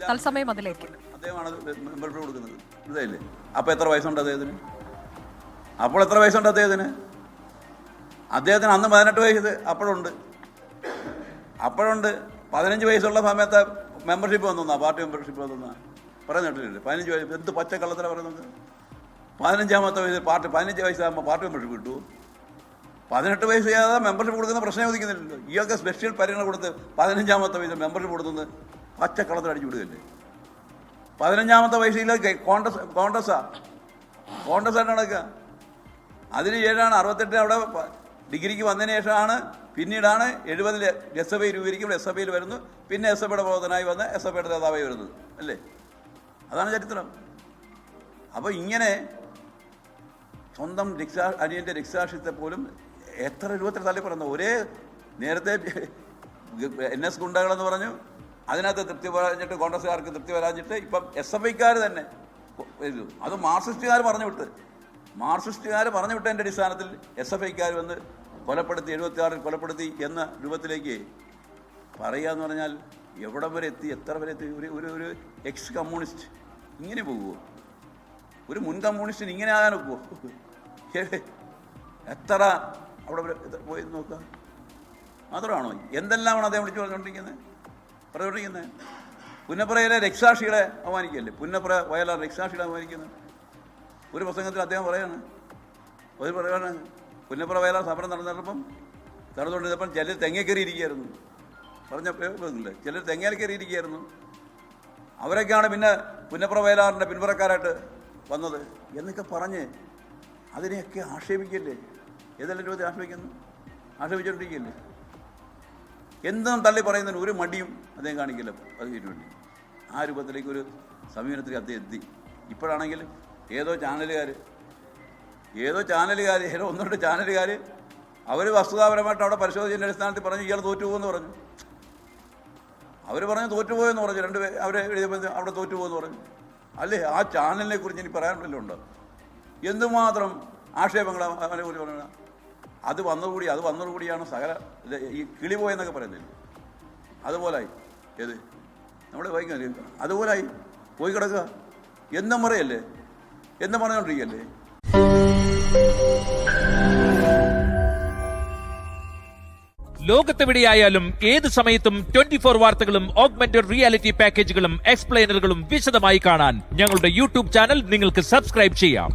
തത്സമയം അതിലേക്ക് അദ്ദേഹമാണ് മെമ്പർഷിപ്പ് കൊടുക്കുന്നത്. ഇതല്ലേ? അപ്പോൾ എത്ര വയസ്സുണ്ട് അദ്ദേഹത്തിന്? അപ്പോൾ എത്ര വയസ്സുണ്ട് അദ്ദേഹത്തിന്? അദ്ദേഹത്തിന് അന്ന് 18 വയസ്സ് അപ്പോഴുണ്ട്. 15 വയസ്സുള്ള സമയത്ത് മെമ്പർഷിപ്പ് വന്നാ, പാർട്ടി മെമ്പർഷിപ്പ് വന്നാ പറയുന്ന കേട്ടില്ലേ? 15 വയസ്സ് എന്ത് പച്ചക്കള്ളത്തിലാണ് പറയുന്നത്? 15-ാമത്തെ വയസ്സ് 15 വയസ്സാകുമ്പോൾ പാർട്ടി മെമ്പർഷിപ്പ് കിട്ടൂ. 18 വയസ്സ് ചെയ്യാതെ മെമ്പർഷിപ്പ് കൊടുക്കുന്ന പ്രശ്നം ഉദിക്കുന്നില്ലല്ലോ. ഈയൊക്കെ സ്പെഷ്യൽ പരിഗണന കൊടുത്ത് 15-ാമത്തെ വയസ്സ് മെമ്പർഷിപ്പ് കൊടുത്തുനിന്ന് പച്ചക്കള്ളത്തിൽ അടിച്ചു വിടുകയല്ലേ? 15-ാമത്തെ വയസ്സിൽ കോൺഗ്രസ്സായിട്ട് നടക്കുക. അതിനുശേഷമാണ് 68 അവിടെ ഡിഗ്രിക്ക് വന്നതിന് ശേഷമാണ് പിന്നീടാണ് 70 SFI രൂപീകരിക്കും. SFIയിൽ വരുന്നു. പിന്നെ SFIയുടെ പ്രവർത്തനമായി വന്ന് SFIയുടെ നേതാവായി വരുന്നത് അല്ലേ? അതാണ് ചരിത്രം. അപ്പോൾ ഇങ്ങനെ സ്വന്തം അനിയൻ്റെ രക്തസാക്ഷിത്വത്തെ പോലും എത്ര രൂപത്തിൽ തള്ളി പറയുന്നു. ഒരേ നേരത്തെ NS ഗുണ്ടകളെന്ന് പറഞ്ഞു, അതിനകത്ത് തൃപ്തി വരാഞ്ഞിട്ട് കോൺഗ്രസ്സുകാർക്ക് തൃപ്തി വരാഞ്ഞിട്ട് ഇപ്പം SFIക്കാർ തന്നെ ഇത് അത് മാർക്സിസ്റ്റുകാർ പറഞ്ഞു വിട്ടതിൻ്റെ അടിസ്ഥാനത്തിൽ SFIക്കാർ വന്ന് കൊലപ്പെടുത്തി 76-ൽ കൊലപ്പെടുത്തി എന്ന രൂപത്തിലേക്ക് പറയുക എന്ന് പറഞ്ഞാൽ എവിടം വരെ എത്തി, എത്ര വരെ എത്തി? ഒരു എക്സ് കമ്മ്യൂണിസ്റ്റ് ഇങ്ങനെ പോകുമോ? ഒരു മുൻ കമ്മ്യൂണിസ്റ്റിന് ഇങ്ങനെ ആകാൻ ഒക്കുമോ? എത്ര അവിടെ പോയി നോക്കുക മാത്രമാണോ? എന്തെല്ലാമാണ് അദ്ദേഹം വിളിച്ചു പറഞ്ഞുകൊണ്ടിരിക്കുന്നത്? പുന്നപ്രയിലെ രക്തസാക്ഷികളെ അവമാനിക്കല്ലേ? പുന്നപ്ര വയലാർ രക്തസാക്ഷികളെ അവമാനിക്കുന്നത് ഒരു പ്രസംഗത്തിൽ അദ്ദേഹം പറയാണ്. പുന്നപ്ര വയലാർ സമരം നടന്നുകൊണ്ടിരുന്നപ്പം ചിലർ തെങ്ങ കയറിയിരിക്കുകയായിരുന്നു. പറഞ്ഞില്ലേ? ചിലർ തെങ്ങയിൽ കയറിയിരിക്കുകയായിരുന്നു. അവരൊക്കെയാണ് പിന്നെ പുന്നപ്ര വയലാറിൻ്റെ പിന്മുറക്കാരായിട്ട് വന്നത് എന്നൊക്കെ പറഞ്ഞ് അതിനെയൊക്കെ ആക്ഷേപിക്കല്ലേ? ഏതെല്ലാം രൂപത്തിൽ ആക്ഷേപിച്ചുകൊണ്ടിരിക്കുകയല്ലേ? എന്തും തള്ളി പറയുന്നതിന് ഒരു മടിയും അദ്ദേഹം കാണിക്കില്ല. അതിന് വേണ്ടി ആ രൂപത്തിലേക്ക് ഒരു സമീപനത്തിലേക്ക് അദ്ദേഹം എത്തി. ഇപ്പോഴാണെങ്കിൽ ഏതോ ചാനലുകാർ 1-2 ചാനലുകാർ അവർ വസ്തുതാപരമായിട്ട് അവിടെ പരിശോധിച്ചതിൻ്റെ അടിസ്ഥാനത്തിൽ പറഞ്ഞു ഇയാൾ തോറ്റുപോകുമെന്ന് പറഞ്ഞു. അവർ പറഞ്ഞു തോറ്റുപോയെന്ന് പറഞ്ഞു. 2 പേര് അവരെ എഴുതിയപ്പോൾ അവിടെ തോറ്റുപോകുമെന്ന് പറഞ്ഞു. അല്ലേ? ആ ചാനലിനെ കുറിച്ച് ഇനി പറയാൻ വല്ലതും ഉണ്ടോ? എന്തുമാത്രം ആക്ഷേപങ്ങൾ അവനെ കുറിച്ച് പറഞ്ഞ അത് വന്നതുകൂടിയാണ് സകല ഈ കിളി പോയെന്നൊക്കെ പറയുന്നില്ല. അതുപോലായി. ഏത് നമ്മൾ വായിക്കുന്നില്ല, അതുപോലായി പോയി കിടക്കുക. എന്നും പറയല്ലേ? എന്നും പറഞ്ഞുകൊണ്ടിരിക്കുകയല്ലേ? ലോകത്തെവിടെയായാലും ഏത് സമയത്തും 24 വാർത്തകളും ഓഗ്മെന്റഡ് റിയാലിറ്റി പാക്കേജുകളും എക്സ്പ്ലെയിനറുകളും വിശദമായി കാണാൻ ഞങ്ങളുടെ യൂട്യൂബ് ചാനൽ നിങ്ങൾക്ക് സബ്സ്ക്രൈബ് ചെയ്യാം.